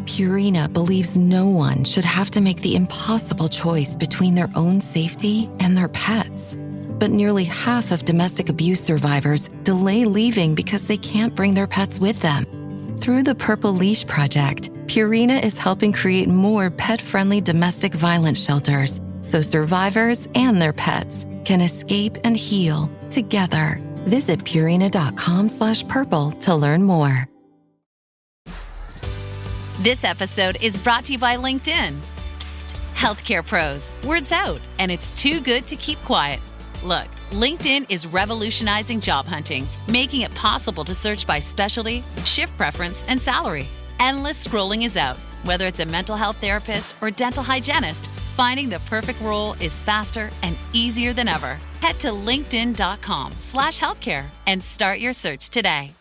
Purina believes no one should have to make the impossible choice between their own safety and their pets. But nearly half of domestic abuse survivors delay leaving because they can't bring their pets with them. Through the Purple Leash Project, Purina is helping create more pet-friendly domestic violence shelters so survivors and their pets can escape and heal together. Visit purina.com/purple to learn more. This episode is brought to you by LinkedIn. Psst, healthcare pros, word's out, and it's too good to keep quiet. Look, LinkedIn is revolutionizing job hunting, making it possible to search by specialty, shift preference, and salary. Endless scrolling is out. Whether it's a mental health therapist or dental hygienist, finding the perfect role is faster and easier than ever. Head to linkedin.com/healthcare and start your search today.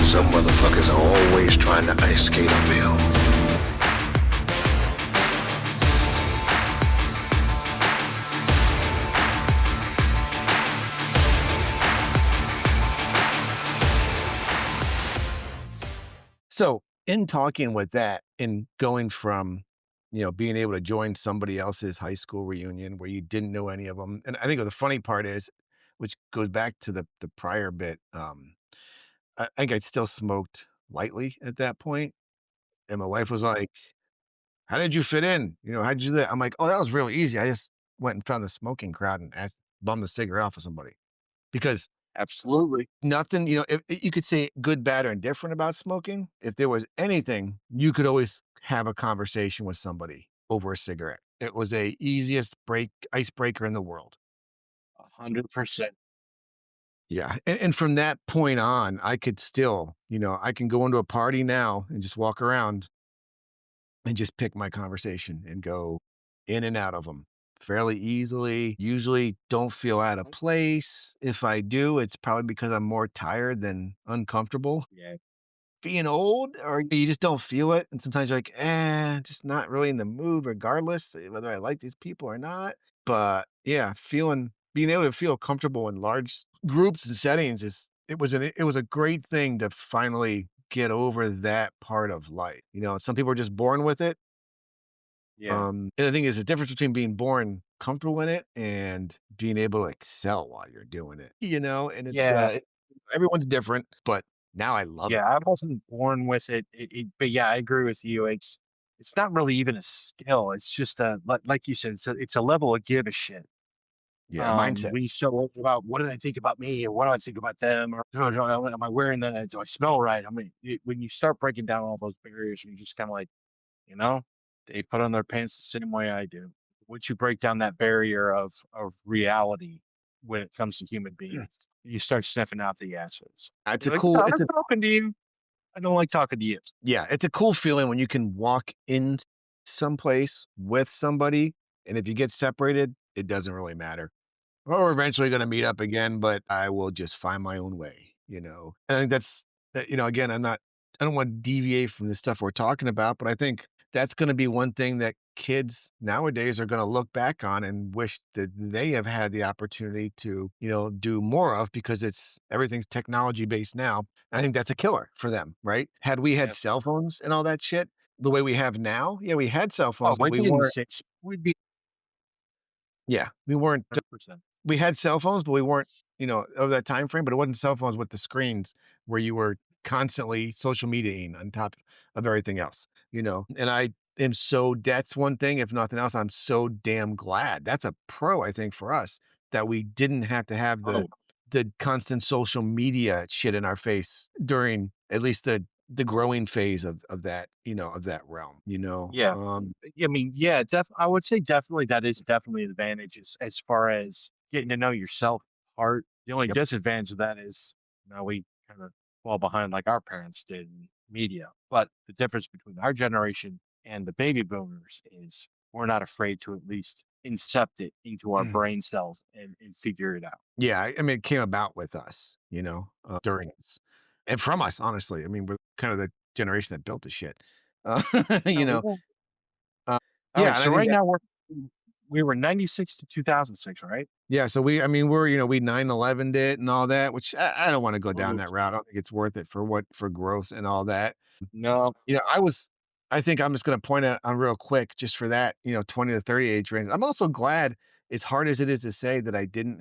Some motherfuckers are always trying to ice skate a mill. So in talking with that and going from, being able to join somebody else's high school reunion where you didn't know any of them. And I think the funny part is, which goes back to the prior bit, I think I still smoked lightly at that point, and my wife was like, "How did you fit in? How'd you do that?" I'm like, "Oh, that was really easy. I just went and found the smoking crowd and bummed a cigarette off of somebody." Because Absolutely. nothing, if you could say good, bad, or indifferent about smoking. If there was anything, you could always have a conversation with somebody over a cigarette. It was the easiest icebreaker in the world. 100%. Yeah. And from that point on, I could still, I can go into a party now and just walk around and just pick my conversation and go in and out of them fairly easily. Usually don't feel out of place. If I do, it's probably because I'm more tired than uncomfortable. Yeah. Being old, or you just don't feel it. And sometimes you're like, just not really in the mood, regardless whether I like these people or not. But yeah, being able to feel comfortable in large groups and settings it was a great thing to finally get over that part of life. Some people are just born with it. Yeah. And I think there's a difference between being born comfortable in it and being able to excel while you're doing it. And it's Yeah. everyone's different, but now I love it. Yeah. I wasn't born with it. But yeah, I agree with you. It's not really even a skill. It's just like you said, it's a level of give a shit. Yeah, mindset. When you start worrying about what do I think about me or what do I think about them or am I wearing that? Do I smell right? I mean, when you start breaking down all those barriers, and you just kind of like, you know, they put on their pants the same way I do. Once you break down that barrier of reality when it comes to human beings, you start sniffing out the assholes. It's a You're like, cool "No, it's I'm a talking to you. I don't like talking to you." yeah, it's a cool feeling when you can walk in someplace with somebody, and if you get separated, it doesn't really matter. We're eventually gonna meet up again, but I will just find my own way. And I think again, I don't want to deviate from the stuff we're talking about, but I think that's gonna be one thing that kids nowadays are gonna look back on and wish that they have had the opportunity to, do more of because everything's technology based now. I think that's a killer for them, right? Had we had Yeah. cell phones and all that shit the way we have now, yeah, we had cell Oh, phones, but we'd we be in the weren't six. We'd be yeah, we weren't 100%. we had cell phones, but we weren't, of that time frame, but it wasn't cell phones with the screens where you were constantly social mediaing on top of everything else. And I am that's one thing, if nothing else, I'm so damn glad. That's a pro, I think, for us that we didn't have to have the Oh, constant social media shit in our face during at least the growing phase of that realm. yeah. I mean, yeah, I would say definitely that is definitely an advantage as far as getting to know yourself part. The only Yep. disadvantage of that is, we kind of fall behind like our parents did in media. But the difference between our generation and the baby boomers is we're not afraid to at least incept it into our brain cells and figure it out. Yeah, I mean, it came about with us, during us, and from us, honestly. I mean, we're kind of the generation that built the shit. Uh, you know, Oh, uh, all yeah, right. and So I think right that now we were 96 to 2006, right? Yeah, so I mean, we 9/11'd it and all that, which I don't wanna go down Ooh, that route. I don't think it's worth it for growth and all that. no. I think I'm just gonna point out on real quick just for that, 20 to 30 age range. I'm also glad, as hard as it is to say that I didn't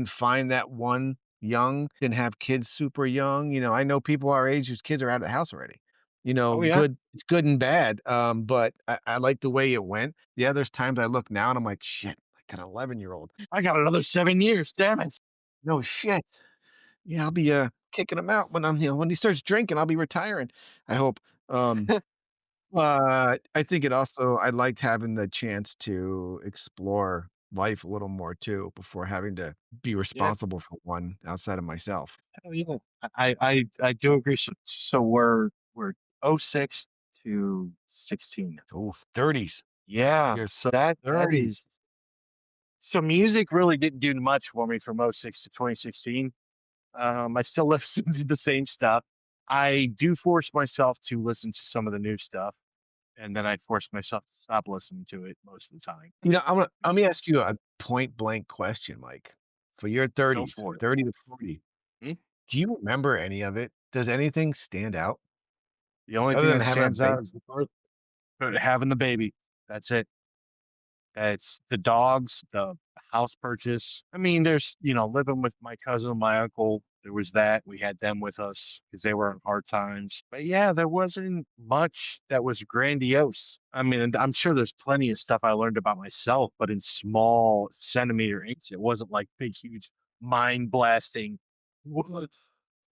find that one young, didn't have kids super young. I know people our age whose kids are out of the house already. Oh, yeah. Good it's good and bad, but I like the way it went. Yeah, there's times I look now and I'm like, "Shit, like an 11-year-old." I got another 7 years, damn it. No shit. Yeah, I'll be, kicking him out when he starts drinking, I'll be retiring, I hope. Um but I think I liked having the chance to explore life a little more too before having to be Yeah. responsible for one outside of myself. Oh, yeah. I do agree. So we're '06 to 16. Ooh, 30s. Yeah, Your so that 30s. is so music really didn't do much for me from '06 to 2016. I still listen to the same stuff. I do force myself to listen to some of the new stuff, and then I force myself to stop listening to it most of the time. Let me ask you a point blank question, Mike. For your Go 30s, for it. 30 to 40, Hmm? do you remember any of it? Does anything stand out The only other thing than that having a stands baby? out is having the baby. That's it. It's the dogs, the house purchase. I mean, there's, living with my cousin and my uncle. There was that. We had them with us because they were in hard times. But yeah, there wasn't much that was grandiose. I mean, and I'm sure there's plenty of stuff I learned about myself, but in small centimeter inches. It wasn't like big, huge, mind blasting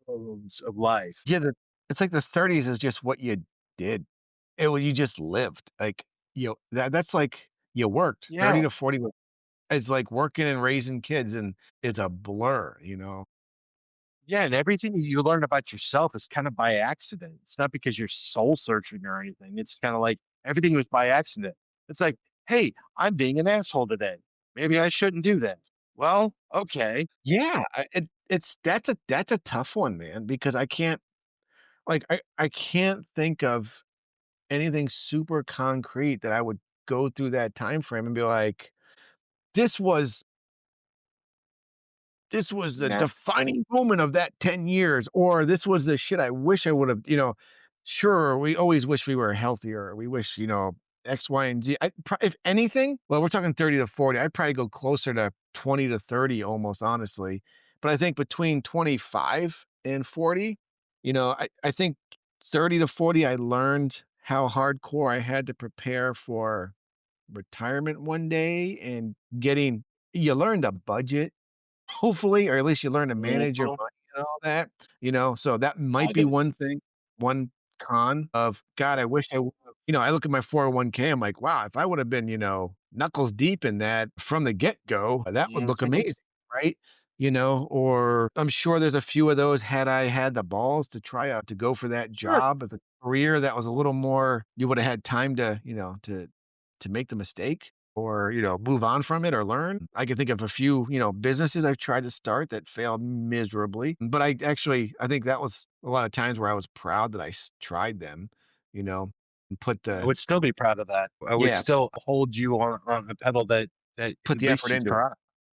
of life. Yeah, it's like the 30s is just what you did. You just lived. Like, that's like you worked. 30 Yeah. to 40 it's like working and raising kids, and it's a blur. Yeah, and everything you learn about yourself is kind of by accident. It's not because you're soul searching or anything. It's kind of like everything was by accident. It's like, hey, I'm being an asshole today. Maybe I shouldn't do that. Well, okay. Yeah, that's a tough one, man, because I can't think of anything super concrete that I would go through that time frame and be like, "This was This was the Yeah. defining moment of that 10 years," or "This was the shit I wish I would've." Sure, we always wish we were healthier. We wish, X, Y, and Z. If anything, well, we're talking 30 to 40. I'd probably go closer to 20 to 30 almost, honestly. But I think between 25 and 40, I think 30 to 40, I learned how hardcore I had to prepare for retirement one day and you learn to budget. Hopefully, or at least you learn to manage your Mhm. money and all that, so that I might be did. one thing, one con of, God, I wish I would've I look at my 401k, I'm like, "Wow, if I would've been, knuckles deep in that from the get-go, that would look Mhm. amazing," right? Or I'm sure there's a few of those had I had the balls to try out to go for that Sure. job of a career that was a little more you woulda had time to make the mistake or, move on from it or learn. I can think of a few, businesses I've tried to start that failed miserably, but I think that was a lot of times where I was proud that tried them, you know, and I would still be proud of that. I would yeah, still hold you on a pedal that put at the least effort you into it. try.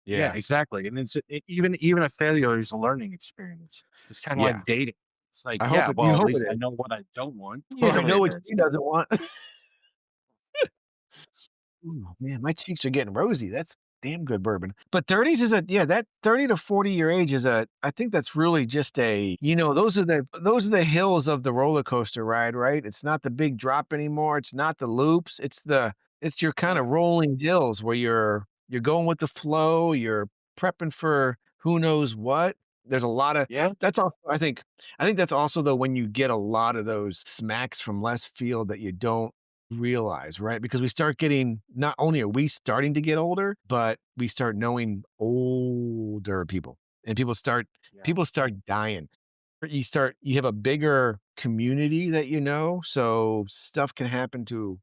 Yeah, Yeah. exactly. And even a failure is a learning experience. It's kind of Yeah. like dating. It's like, I hope yeah, it you well, at hope least it I is. know what I don't want. Or I Usually know it what is. she doesn't want. Ooh, man, my cheeks are getting rosy. That's damn good bourbon. But 30s is that 30 to 40-year age I think that's really just those are the hills of the roller coaster ride, right? It's not the big drop anymore. It's not the loops. It's your kind Yeah. of rolling hills where you're going with the flow, you're prepping for who knows what. There's a lot of Yeah. that's all I think that's also though when you get a lot of those smacks from left field that you don't realize, right? Because we start getting not only are we starting to get older, but we start knowing older people and Yeah. people start dying. You have a bigger community that so stuff can happen to,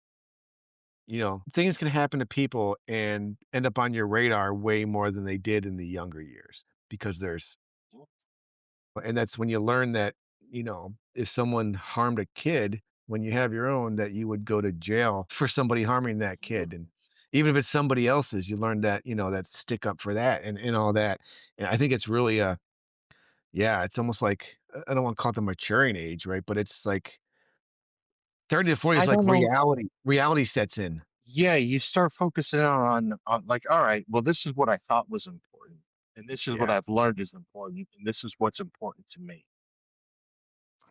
things can happen to people and end up on your radar way more than they did in the younger years because that's when you learn that, if someone harmed a kid when you have your own, that you would go to jail for somebody harming that kid. And even if it's somebody else's, you learn that, that stick up for that and all that. And I think it's really yeah, it's almost like I don't want to call it the maturing age, right? But it's like 30 to 40 I is like don't know. reality sets in. Yeah, you start focusing on like, all right, well, this is what I thought was important, and this is what Yeah. I've learned is important, and this is what's important to me.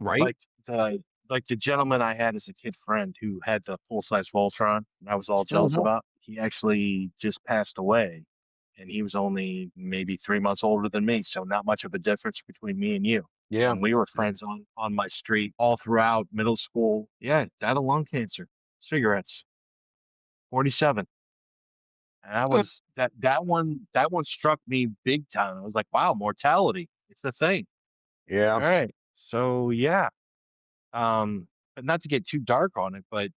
Right? Like the like the gentleman I had as a kid friend who had the full size Voltron, and I was all jealous Mhm. about. He actually just passed away, and he was only maybe 3 months older than me, so not much of a difference between me and you. Yeah. And we were Yeah. friends on my street all throughout middle school. Yeah, died of lung cancer, cigarettes, 47. And I was that one struck me big time. I was like, wow, mortality. It's the thing. All Yeah. right. So yeah. But not to get too dark on it, but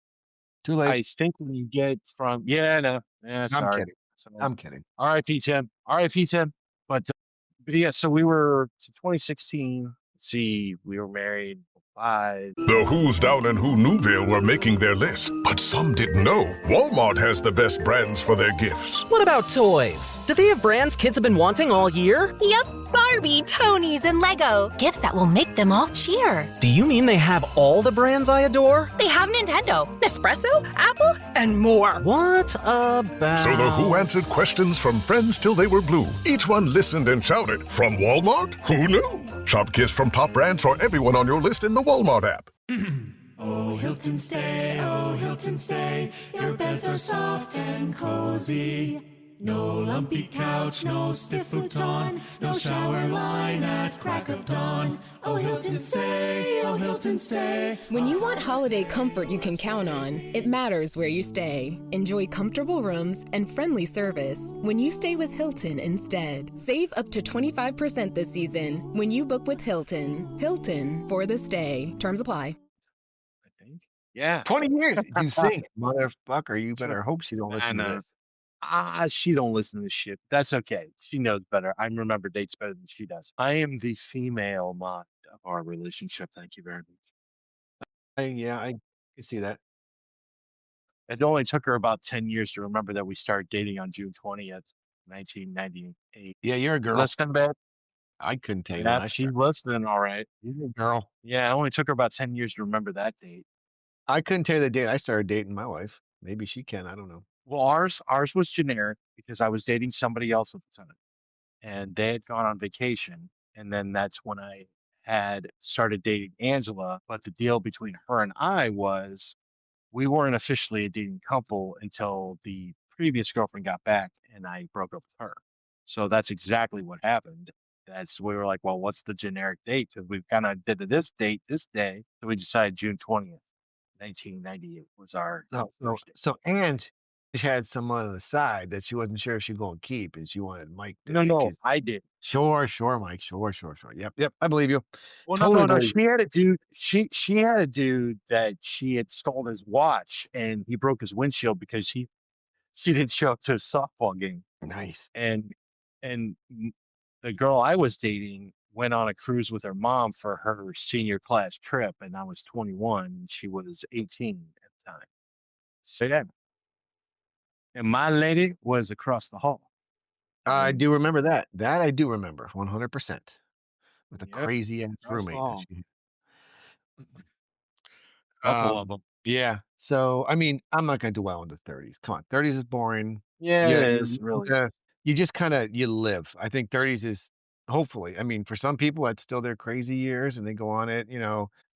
Too late. I think when you get from yeah, no, yeah, I'm sorry. kidding. So I'm kidding. R.I.P. Tim. R.I.P. Tim. But yeah, so we were to 2016. See, we were married 5. The Who's Down in Who Newville were making their list, but some didn't know Walmart has the best brands for their gifts. What about toys? Do they have brands kids have been wanting all year? Yep, Barbie, Tony's, and Lego. Gifts that will make them all cheer. Do you mean they have all the brands I adore? They have Nintendo, Nespresso, Apple, and more. What about... So the Who answered questions from friends till they were blue. Each one listened and shouted, from Walmart? Who knew? Shop gifts from top brands for everyone on your list in the Walmart app. Oh, Hilton stay, oh, Hilton stay. Your beds are soft and cozy. No lumpy couch, no stiff futon, no shower line at crack of dawn. Oh, Hilton stay, oh, Hilton stay. When you want holiday comfort you can count on, it matters where you stay. Enjoy comfortable rooms and friendly service when you stay with Hilton instead. Save up to 25% this season when you book with Hilton. Hilton for the stay. Terms apply. I think. Yeah. 20 years. You think, motherfucker, you Sure. better hope she don't I listen to know. this. She don't listen to this shit. That's okay. She knows better. I remember dates better than she does. I am the female mod of our relationship. Thank you very much. Yeah, I can see that. It only took her about 10 years to remember that we started dating on June 20th, 1998. Yeah, you're a You girl. listening, babe? I couldn't tell you when Yeah, I she's started. listening, all right. You're a girl. Yeah, it only took her about 10 years to remember that date. I couldn't tell you the date I started dating my wife. Maybe she can. I don't know. Well, ours was generic because I was dating somebody else at the time, and they had gone on vacation, and then that's when I had started dating Angela. But the deal between her and I was we weren't officially a dating couple until the previous girlfriend got back and I broke up with her. So that's exactly what happened. That's we were like, well, what's the generic date? Because we kind of did this date this day, so we decided June 20th, 1998 was our So, so, first date. so, and she had someone on the side that she wasn't sure if she going to keep, and she wanted Mike to No, make no, his. I did. Sure, sure, Mike. Sure, sure, sure. Yep, yep. I believe you. Well, no, Totally no, no. believe you. She had a dude. She had a dude that she had stolen his watch, and he broke his windshield because she didn't show up to a softball game. Nice. And the girl I was dating went on a cruise with her mom for her senior class trip, and I was 21 and she was 18 at the time. So yeah, and my lady was across the hall. I And do remember that. That I do remember 100% with a yep, crazy ass across the roommate that hall. she Couple of them. Yeah. So, I mean, I'm not gonna dwell on the 30s. Come on, 30s is boring. Yeah, Yeah, it is really. you just kinda you live. I think 30s is hopefully, I mean, for some people, that's still their crazy years and they go on it.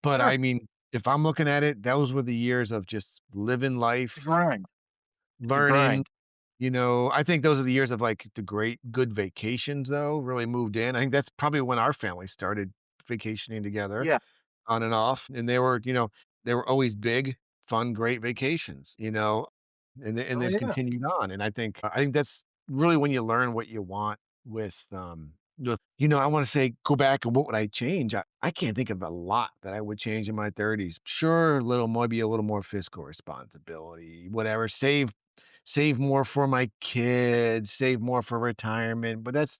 But Sure, I mean, if I'm looking at it, those were the years of just living it's a life, grind. It's a learning. grind. I think those are the years of like the great good vacations though, really moved in. I think that's probably when our family started vacationing together Yeah. on and off. And they were always big, fun, great vacations, and Oh they've yeah. continued on. And I think that's really when you learn what you want I want to say go back and what would I change? I can't think of a lot that I would change in my 30s. Sure, maybe a little more fiscal responsibility, whatever. Save more for my kids, save more for retirement. But that's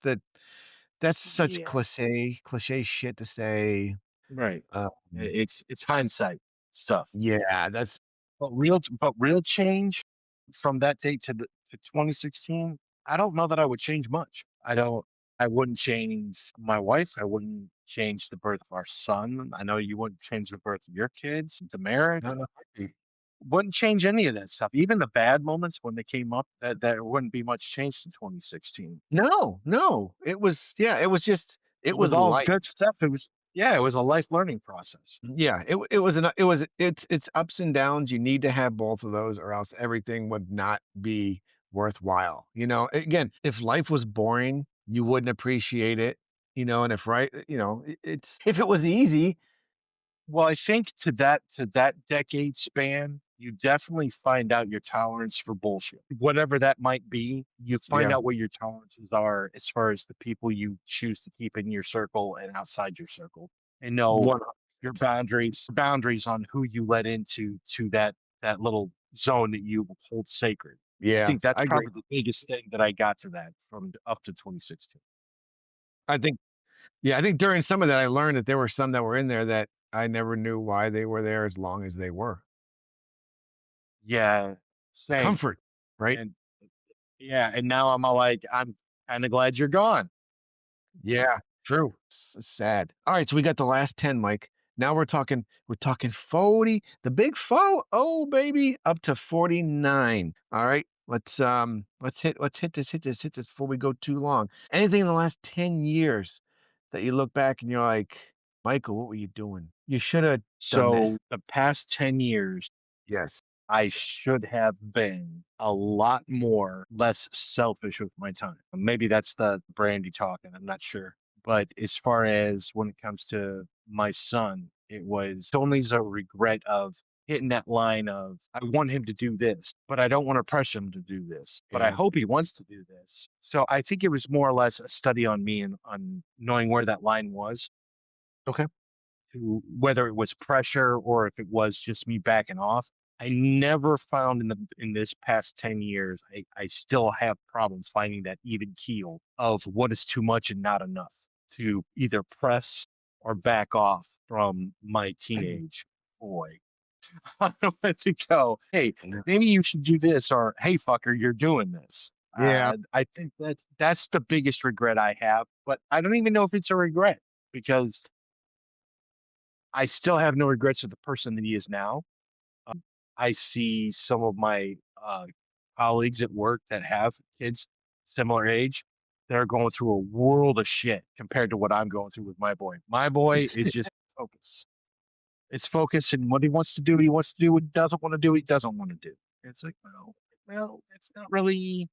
such Yeah. cliche shit to say. Right. Um, It's hindsight stuff. yeah, that's But real change from that date to to 2016, I don't know that I would change much. I wouldn't change my wife. I wouldn't change the birth of our son. I know you wouldn't change the birth of your kids, the marriage. No, no. Wouldn't change any of that stuff. Even the bad moments when they came up, that wouldn't be much changed in 2016. No, no. It was just, it It was was all life. good stuff. Yeah, it was a life learning process. Yeah, it's ups and downs. You need to have both of those or else everything would not be worthwhile. Again, if life was boring, you wouldn't appreciate it, and if right, it's if it was easy, Well, I think to that decade span, you definitely find out your tolerance for bullshit. Whatever that might be, you find yeah, out what your tolerances are as far as the people you choose to keep in your circle and outside your circle. And know one your boundaries on who you let into to that little zone that you hold sacred. I yeah, think that's I agree. probably the biggest thing that I got to that from up to 2016. I think yeah, I think during some of that I learned that there were some that were in there that I never knew why they were there as long as they were. Yeah, same. Comfort, right? And yeah, and now I'm all like, I'm kind of glad you're gone. Yeah, true. Sad. All right, so we got the last 10, Mike. Now we're talking 40, the big four, oh baby, up to 49. All right. Let's hit this before we go too long. Anything in the last 10 years that you look back and you're like, Michael, what were you doing? You should have done this. So the past 10 years, Yes. I should have been a lot more less selfish with my time. Maybe that's the brandy talking. I'm not sure. But as far as when it comes to my son, it was only a regret of hitting that line of I want him to do this, but I don't want to press him to do this. But I Yeah. hope he wants to do this. So I think it was more or less a study on me and on knowing where that line was, Okay. to whether it was pressure or if it was just me backing off. I never found in this past 10 years, I still have problems finding that even keel of what is too much and not enough to either press or back off from my I- teenage boy. I don't want to go, hey, Yeah. maybe you should do this, or hey, fucker, you're doing this. Yeah. I think that's the biggest regret I have, but I don't even know if it's a regret because I still have no regrets of the person that he is now. I see some of my colleagues at work that have kids similar age. They're going through a world of shit compared to what I'm going through with my boy. My boy is just focus. It's focus and what he wants to do. He wants to do what he doesn't want to do. He doesn't want to do. It's like, well, it's not really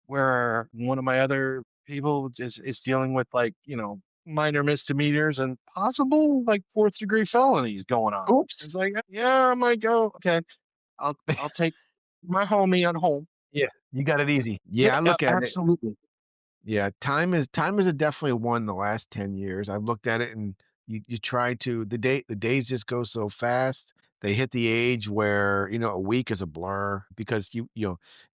where one of my other people is dealing with like, minor misdemeanors and possible like fourth degree felonies going on. It's Oops. like, yeah, I might go, okay, I'll take my homie on home. Yeah. You got it easy. Yeah, Yeah, I look at it. absolutely. Yeah, time is a definitely one the last 10 years. I've looked at it and you try to the days just go so fast. They hit the age where, a week is a blur because you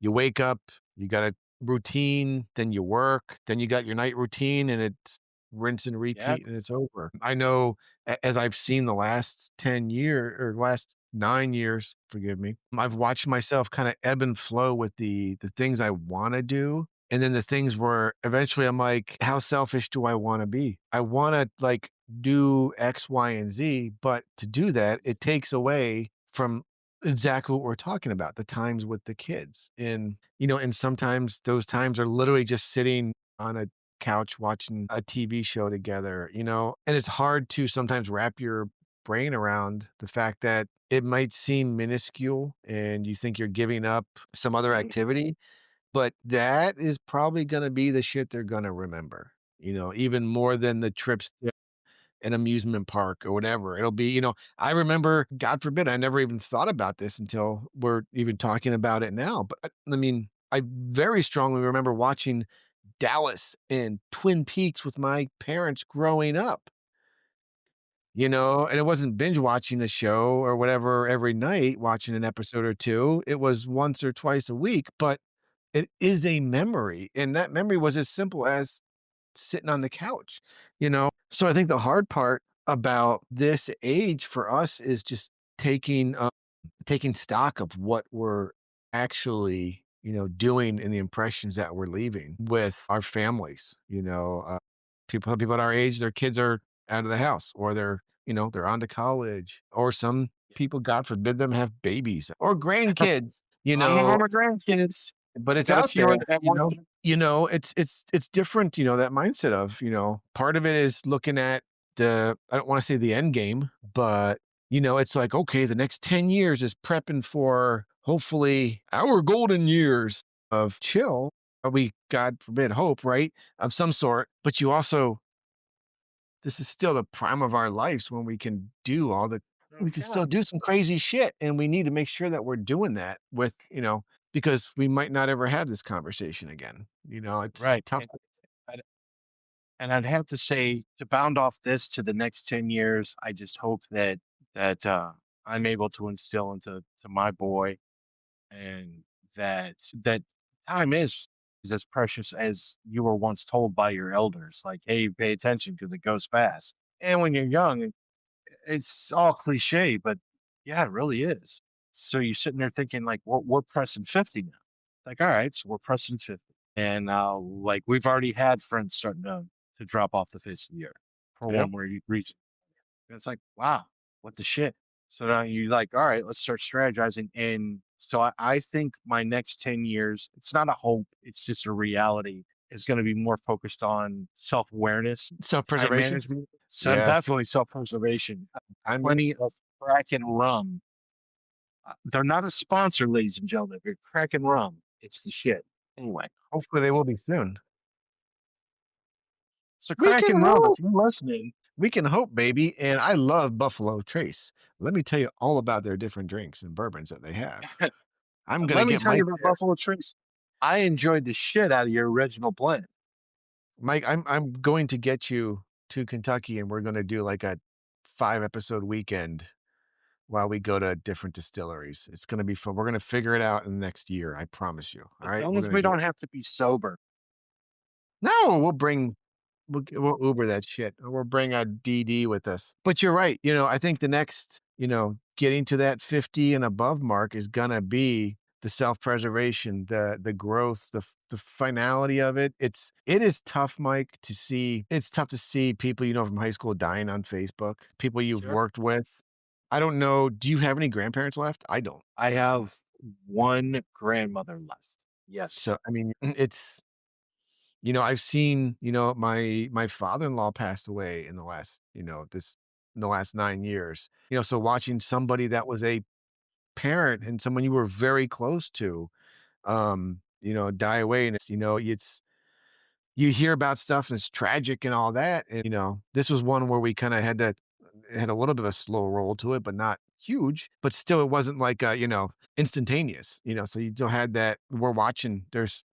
wake up, you got a routine, then you work, then you got your night routine and it's rinse and Yeah, repeat and it's over. I know as I've seen the last 10 year or last 9 years, forgive me, I've watched myself kind of ebb and flow with the things I want to do and then the things where eventually I'm like, how selfish do I want to be? I want to like do X, Y, and Z, but to do that, it takes away from exactly what we're talking about, the times with the kids. And sometimes those times are literally just sitting on a couch watching a TV show together, and it's hard to sometimes wrap your brain around the fact that it might seem minuscule and you think you're giving up some other activity but that is probably gonna be the shit they're gonna remember, even more than the trips to an amusement park or whatever. It'll be, I remember, God forbid, I never even thought about this until we're even talking about it now. But I mean, I very strongly remember watching Dallas and Twin Peaks with my parents growing up, and it wasn't binge watching a show or whatever every night, watching an episode or two. It was once or twice a week, but it is a memory, and that memory was as simple as sitting on the couch. So I think the hard part about this age for us is just taking stock of what we're actually doing and the impressions that we're leaving with our families. People at our age, their kids are out of the house, or they're on to college, or some people, God forbid them, have babies or grandkids, I'm on my grandkids. but I it's got a out few there, at one. it's different, that mindset of, part of it is looking at I don't want to say the end game, but it's like, okay, the next 10 years is prepping for hopefully our golden years of chill. Or we, God forbid, hope, right? Of some sort. But this is still the prime of our lives when we can do No we can still doubt. do some crazy shit. And we need to make sure that we're doing that because we might not ever have this conversation again. It's Right. tough. And I'd have to say, to bound off this to the next 10 years, I just hope that I'm able to instill into my boy, and that time is as precious as you were once told by your elders. Like, hey, pay attention because it goes fast. And when you're young, it's all cliche, but yeah, it really is. So you're sitting there thinking, like, we're pressing 50 now. Like, all right, so we're pressing 50. And like, we've already had friends starting to drop off the face of the earth for Yep. one reason. And it's like, wow, what the shit? So now you're like, all right, let's start strategizing. And so I think my next 10 years, it's not a hope, it's just a reality, is going to be more focused on self awareness, time Self-preservation. management, so Yes. definitely self preservation. I mean, Plenty of crack and rum. They're not a sponsor, ladies and gentlemen. If you're crack and rum, it's the shit. Anyway, hopefully they will be soon. so We crack can and rum, if hope. you're listening, We can hope, baby. And I love Buffalo Trace. Let me tell you all about their different drinks and bourbons that they have. I'm gonna let me get tell you Mike about there. Buffalo Trace. I enjoyed the shit out of your original blend. Mike, I'm going to get you to Kentucky, and we're gonna do like a 5-episode weekend while we go to different distilleries. It's gonna be fun. We're gonna figure it out in the next year. I promise you. All As right, long we're as gonna we do it. don't have to be sober. No, we'll Uber that shit, or we'll bring a DD with us. But you're right. I think the next, getting to that 50 and above mark is gonna be the self-preservation, the growth, the finality of it. It is tough, Mike, to see. It's tough to see people from high school dying on Facebook, people you've Sure. worked with. I don't know. Do you have any grandparents left? I don't. I have one grandmother left. Yes. So, I mean, I've seen, my father-in-law passed away in the last, in the last 9 years. So watching somebody that was a parent and someone you were very close to, die away, and you hear about stuff and it's tragic and all that. And, this was one where we kind of had a little bit of a slow roll to it, but not huge, but still it wasn't like, instantaneous, so you still had that we're watching,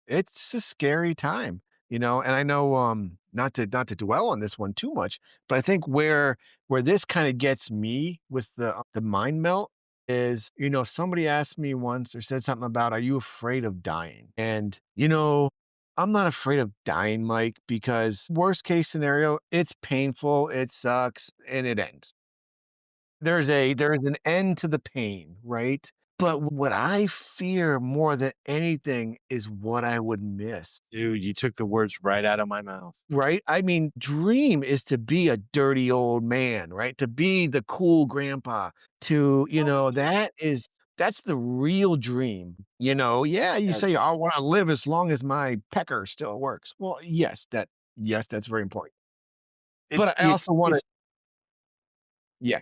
it's a scary time, and I know, not to dwell on this one too much, but I think where this kind of gets me with the mind melt is, somebody asked me once or said something about, are you afraid of dying? And, I'm not afraid of dying, Mike, because worst case scenario, it's painful, it sucks, and it ends. There's an end to the pain, right? But what I fear more than anything is what I would miss. Dude, you took the words right out of my mouth. Right? I mean, dream is to be a dirty old man, right? To be the cool grandpa, that's the real dream. Yeah, you say, Yes. I want to live as long as my pecker still works. Well, yes, that's very important. It's But I it's also want to, it's yeah,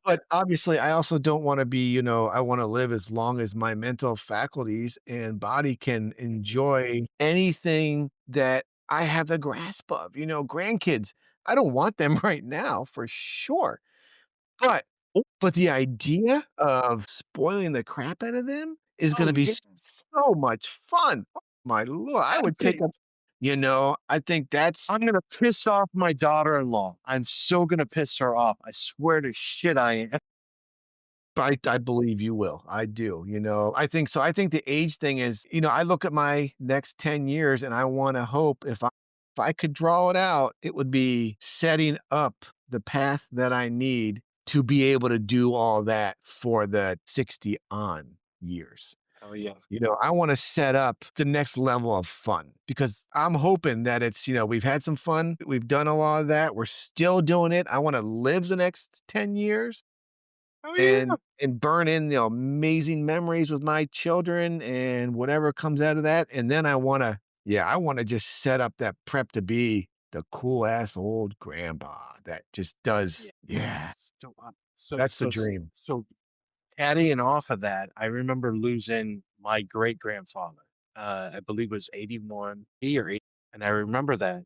but obviously I also don't want to be, I want to live as long as my mental faculties and body can enjoy anything that I have the grasp of. Grandkids, I don't want them right now for sure. But but the idea of spoiling the crap out of them is oh gonna be yes. so much fun. Oh my lord, I I would take think up I think that's I'm gonna piss off my daughter-in-law. I'm so gonna piss her off. I swear to shit I am. I believe you will. I do, I think so. I think the age thing is, I look at my next 10 years and I wanna hope if I could draw it out, it would be setting up the path that I need to be able to do all that for the 60 on years. Oh, yeah. I want to set up the next level of fun because I'm hoping that we've had some fun. We've done a lot of that. We're still doing it. I want to live the next 10 years Oh, yeah. and burn in amazing memories with my children and whatever comes out of that. And then I want to just set up that prep to be the cool ass old grandpa that just Yeah. does. Yeah, So, that's the dream. adding off of that, I remember losing my great grandfather. I believe it was 81, he or 80, and I remember that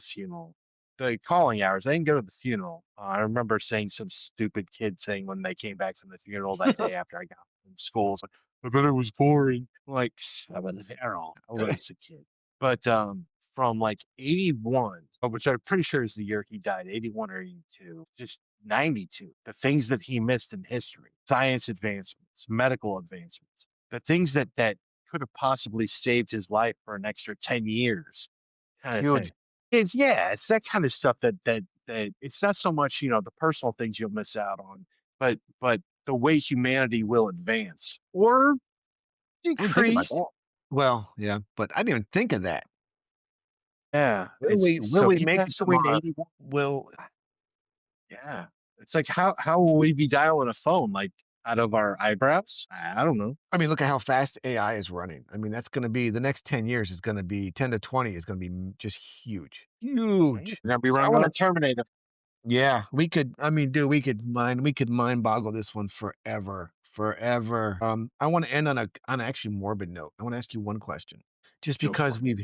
funeral. The calling hours, I didn't go to the funeral. I remember saying some stupid kid saying when they came back from the funeral that day after I got from school, it's like, I bet it was boring. Like, I was arrow. I was a kid. But from like 81, which I'm pretty sure is the year he died, 81 or 82, just 92, the things that he missed in history, science advancements, medical advancements, the things that could have possibly saved his life for an extra 10 years kind of thing. Huge. It's that kind of stuff that it's not so much, the personal things you'll miss out on, but the way humanity will advance or I didn't think about decrease. that. Well, yeah, but I didn't even think of that. Yeah. Will we will So we he make it passed away in tomorrow? 81. Will Yeah. It's like how will we be dialing a phone? Like out of our eyebrows? I don't know. I mean, look at how fast AI is running. I mean, that's gonna be the next 10 years is gonna be 10 to 20 is gonna be just huge. Right? Huge. We're gonna be So I running on wanna a Terminator. Yeah, I mean, dude, we could mind boggle this one forever, forever. I wanna end on a actually morbid note. I wanna ask you one question. Just Go for because it. we've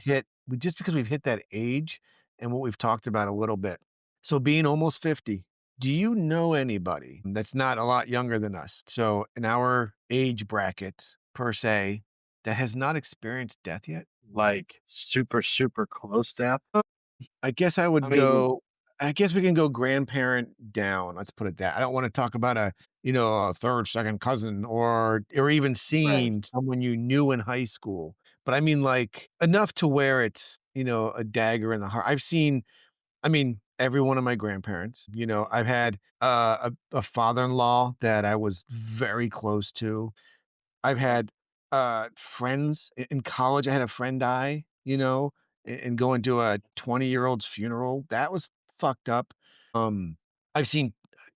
hit that age and what we've talked about a little bit. So being almost 50, do you know anybody that's not a lot younger than us? So in our age bracket per se, that has not experienced death yet? Like super, super close death. I guess I mean, I guess we can go grandparent down, let's put it that. I don't wanna talk about a third, second cousin or even right. seeing someone you knew in high school, but I mean, like, enough to where it's, a dagger in the heart. I mean, every one of my grandparents, I've had, a father-in-law that I was very close to. I've had, friends in college, I had a friend die, and going to a 20-year-old's funeral. That was fucked up. I've seen,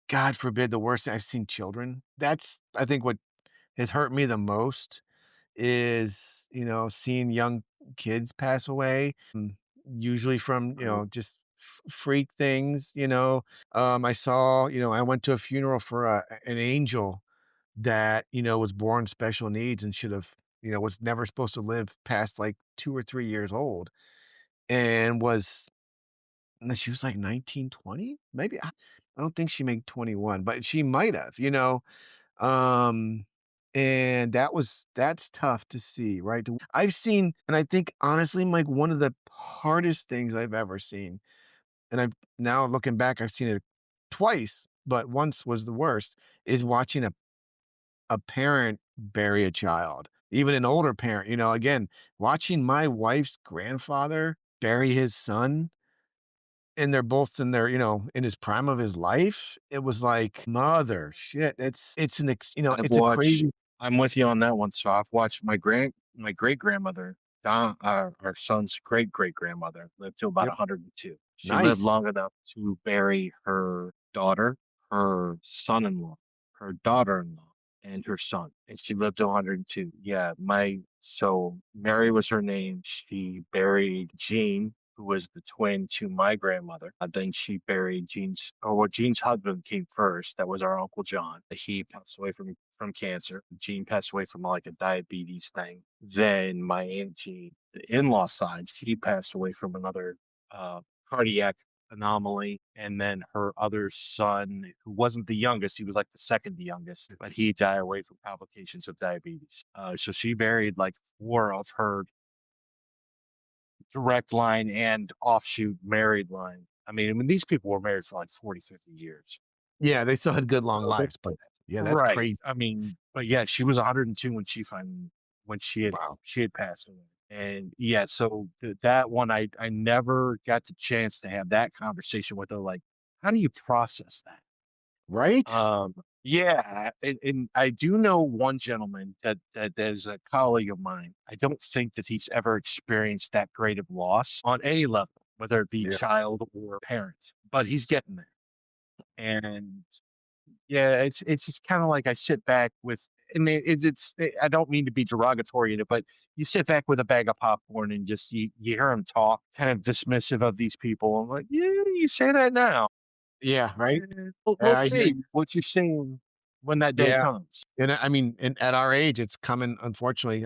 God forbid, the worst, I've seen children. That's, I think, what has hurt me the most is, seeing young kids pass away, usually from, Right. just freak things, I went to a funeral for an angel that, was born special needs and should have, was never supposed to live past like 2 or 3 years old and she was like 19, 20, maybe. I don't think she made 21, but she might have, um, and that's tough to see, right? I've seen, and I think honestly, like one of the hardest things I've ever seen, and I've now looking back, I've seen it twice, but once was the worst, is watching a parent bury a child, even an older parent, again, watching my wife's grandfather bury his son, and they're both in his prime of his life. It was like, mother shit. It's an ex I've it's a watched crazy. I'm with you on that one. So I've watched my great grandmother, our son's great great grandmother, lived to about Yep. 102. She lived Nice. long enough to bury her daughter, her son-in-law, her daughter-in-law, and her son. And she lived to 102. Yeah, so Mary was her name. She buried Jean, who was the twin to my grandmother. Then she buried Jean's husband came first. That was our Uncle John. He passed away from cancer. Jean passed away from like a diabetes thing. Then my aunt Jean, the in-law side, she passed away from another uh, cardiac anomaly. And then her other son, who wasn't the youngest, he was like the second youngest, but he died away from complications of diabetes. So she buried like four of her direct line and offshoot married line. I mean, these people were married for like 40, 50 years. Yeah, they still had good long So lives, but yeah, that's right. crazy. I mean, but yeah, she was 102 when Wow. she had passed away. And yeah, so that one I never got the chance to have that conversation with her. Like, how do you process that? Right? Yeah, and I do know one gentleman that is a colleague of mine. I don't think that he's ever experienced that great of loss on any level, whether it be Yeah. child or parent, but he's getting there. And yeah, it's just kind of like I sit back with, and I don't mean to be derogatory in it, but you sit back with a bag of popcorn and just you hear him talk, kind of dismissive of these people. I'm like, yeah, you say that now. Yeah, right? We'll I hear see you. what you're saying when that day Yeah. comes. And I mean, and at our age, it's coming, unfortunately.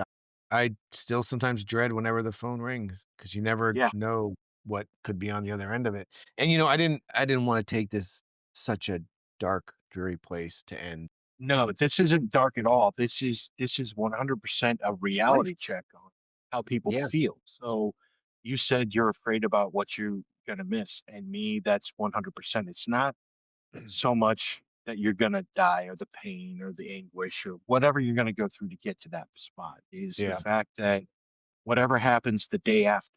I still sometimes dread whenever the phone rings because you never Yeah. know what could be on the other end of it. And I didn't want to take this such a dark, dreary place to end. No, this isn't dark at all. This is 100% a Life. reality check on how people Yeah. feel. So you said you're afraid about what you're gonna miss, and me, that's 100%. It's not so much that you're gonna die or the pain or the anguish or whatever you're gonna go through to get to that spot. Is the Yeah. fact that whatever happens the day after,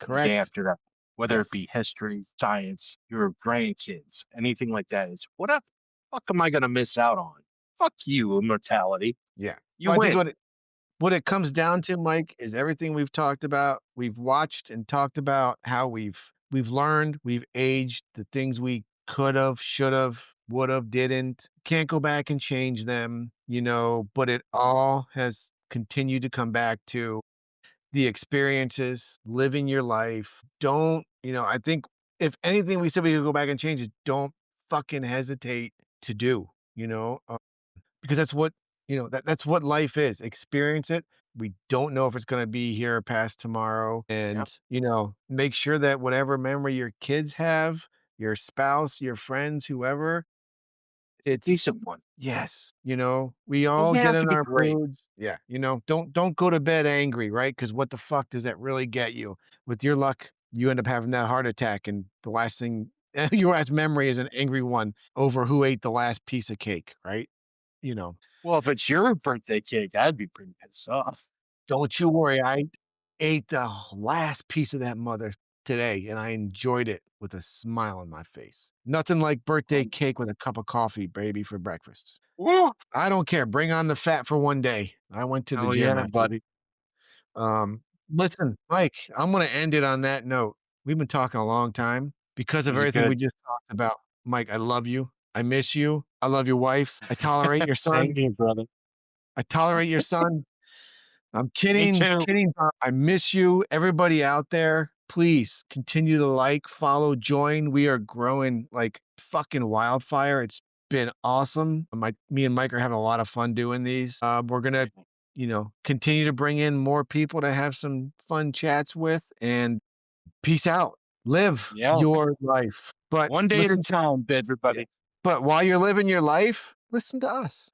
and the day Correct. after that, whether it Yes. be history, science, your grandkids, anything like that, is what the fuck am I gonna miss out on? Fuck you, immortality. Yeah. You Well, I think win. what it comes down to, Mike, is everything we've talked about, we've watched and talked about how we've learned, we've aged, the things we could have, should have, would have, didn't, can't go back and change them, but it all has continued to come back to the experiences, living your life. I think if anything we said we could go back and change is don't fucking hesitate to do, because that's what life is. Experience it. We don't know if it's going to be here past tomorrow. Yep. And, make sure that whatever memory your kids have, your spouse, your friends, whoever, It's a it's decent one. yes, we all Doesn't get have to in be our great. moods. Yeah, don't go to bed angry, right? Because what the fuck does that really get you? With your luck, you end up having that heart attack, and the last thing your last memory is an angry one over who ate the last piece of cake, right? You know, Well, if it's your birthday cake, I'd be pretty pissed off. don't you worry. I ate the last piece of that mother today, and I enjoyed it with a smile on my face. Nothing like birthday Um, cake with a cup of coffee, baby, for breakfast. Woo! I don't care. Bring on the fat for one day. I went to the Oh gym yeah, after. buddy. Listen, Mike, I'm gonna end it on that note. We've been talking a long time because of You everything we good? just talked about. Mike, I love you. I miss you. I love your wife. I tolerate your Same son. here, brother. I tolerate your son. I'm Me kidding, too. kidding. I miss you. Everybody out there, please continue to like, follow, join. We are growing like fucking wildfire. It's been awesome. Me and Mike are having a lot of fun doing these. We're gonna, continue to bring in more people to have some fun chats with. And peace out. Live Yeah. your life. But One day at a listen, time, yeah. everybody. But while you're living your life, listen to us.